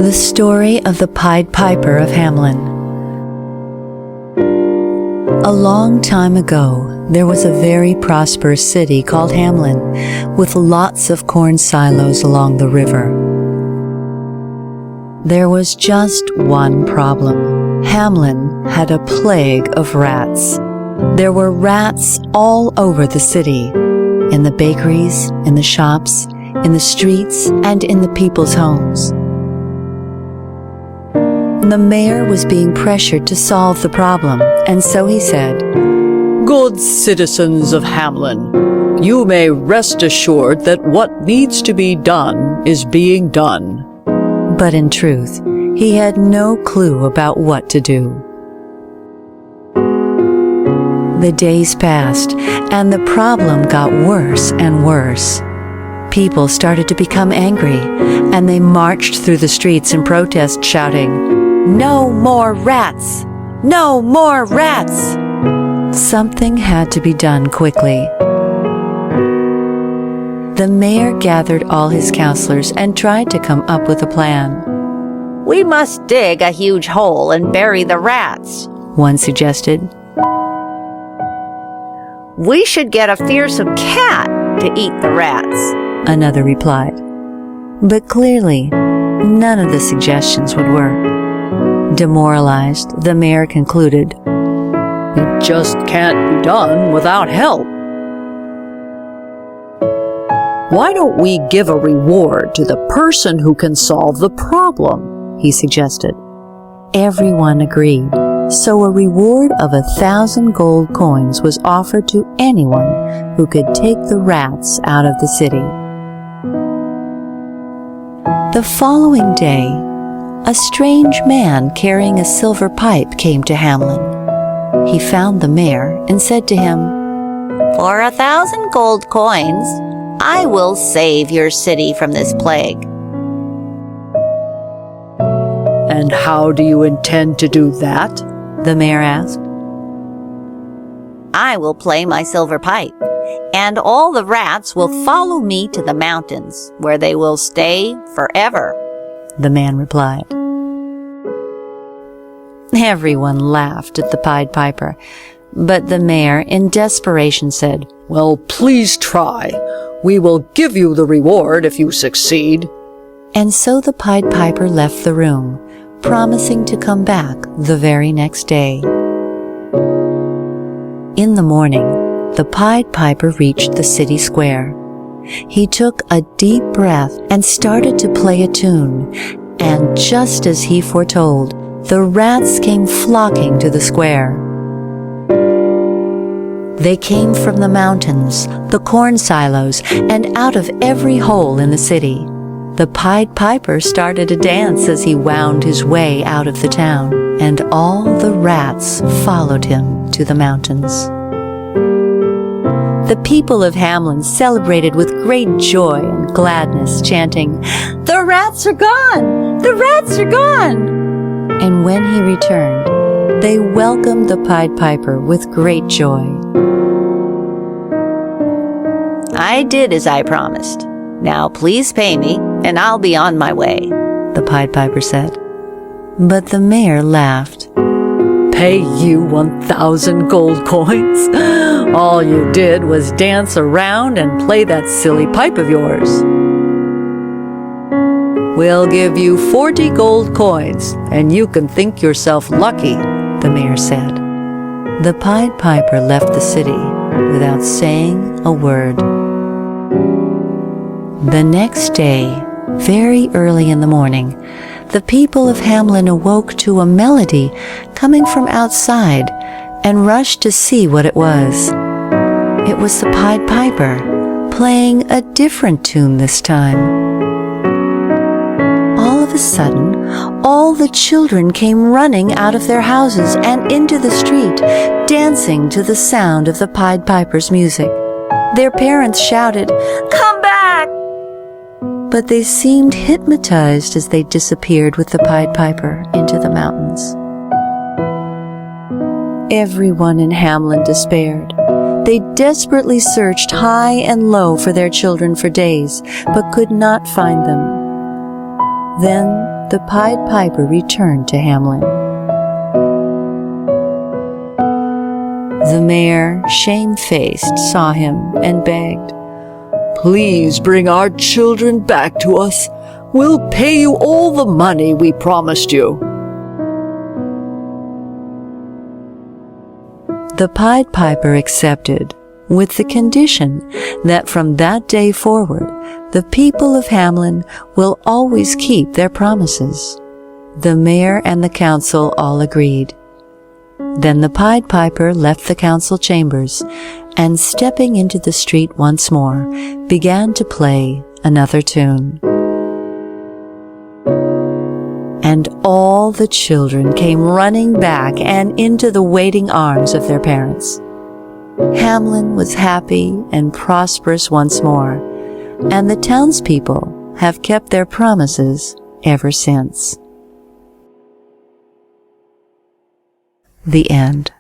The story of the Pied Piper of Hamelin. A long time ago, there was a very prosperous city called Hamelin, with lots of corn silos along the river. There was just one problem. Hamelin had a plague of rats. There were rats all over the city, in the bakeries, in the shops, in the streets, and in the people's homes. The mayor was being pressured to solve the problem, and so he said, "Good citizens of Hamelin, you may rest assured that what needs to be done is being done." But in truth, he had no clue about what to do. The days passed, and the problem got worse and worse. People started to become angry, and they marched through the streets in protest, shouting, "No more rats! No more rats!" Something had to be done quickly. The mayor gathered all his counselors and tried to come up with a plan. "We must dig a huge hole and bury the rats," one suggested. "We should get a fearsome cat to eat the rats," another replied. But clearly, none of the suggestions would work. Demoralized, the mayor concluded, "It just can't be done without help. Why don't we give a reward to the person who can solve the problem?" he suggested. Everyone agreed, so a reward of 1,000 gold coins was offered to anyone who could take the rats out of the city. The following day, a strange man carrying a silver pipe came to Hamelin. He found the mayor and said to him, "For 1,000 gold coins, I will save your city from this plague." "And how do you intend to do that?" the mayor asked. "I will play my silver pipe, and all the rats will follow me to the mountains, where they will stay forever," the man replied. Everyone laughed at the Pied Piper, but the mayor, in desperation, said, "Well, please try. We will give you the reward if you succeed." And so the Pied Piper left the room, promising to come back the very next day. In the morning, the Pied Piper reached the city square. He took a deep breath and started to play a tune, and just as he foretold, the rats came flocking to the square. They came from the mountains, the corn silos, and out of every hole in the city. The Pied Piper started to dance as he wound his way out of the town, and all the rats followed him to the mountains. The people of Hamelin celebrated with great joy and gladness, chanting, "The rats are gone! The rats are gone!" And when he returned, they welcomed the Pied Piper with great joy. "I did as I promised. Now please pay me, and I'll be on my way," the Pied Piper said. But the mayor laughed. "Pay you 1,000 gold coins? All you did was dance around and play that silly pipe of yours." "We'll give you 40 gold coins, and you can think yourself lucky," the mayor said. The Pied Piper left the city without saying a word. The next day, very early in the morning, the people of Hamelin awoke to a melody coming from outside and rushed to see what it was. It was the Pied Piper, playing a different tune this time. All of a sudden, all the children came running out of their houses and into the street, dancing to the sound of the Pied Piper's music. Their parents shouted, "Come back!" But they seemed hypnotized as they disappeared with the Pied Piper into the mountains. Everyone in Hamelin despaired. They desperately searched high and low for their children for days, but could not find them. Then the Pied Piper returned to Hamelin. The mayor, shamefaced, saw him and begged, Please bring our children back to us. We'll pay you all the money we promised you. The Pied Piper accepted, with the condition that from that day forward, the people of Hamelin will always keep their promises. The mayor and the council all agreed. Then the Pied Piper left the council chambers and, stepping into the street once more, began to play another tune. And all the children came running back and into the waiting arms of their parents. Hamelin was happy and prosperous once more, and the townspeople have kept their promises ever since. The end.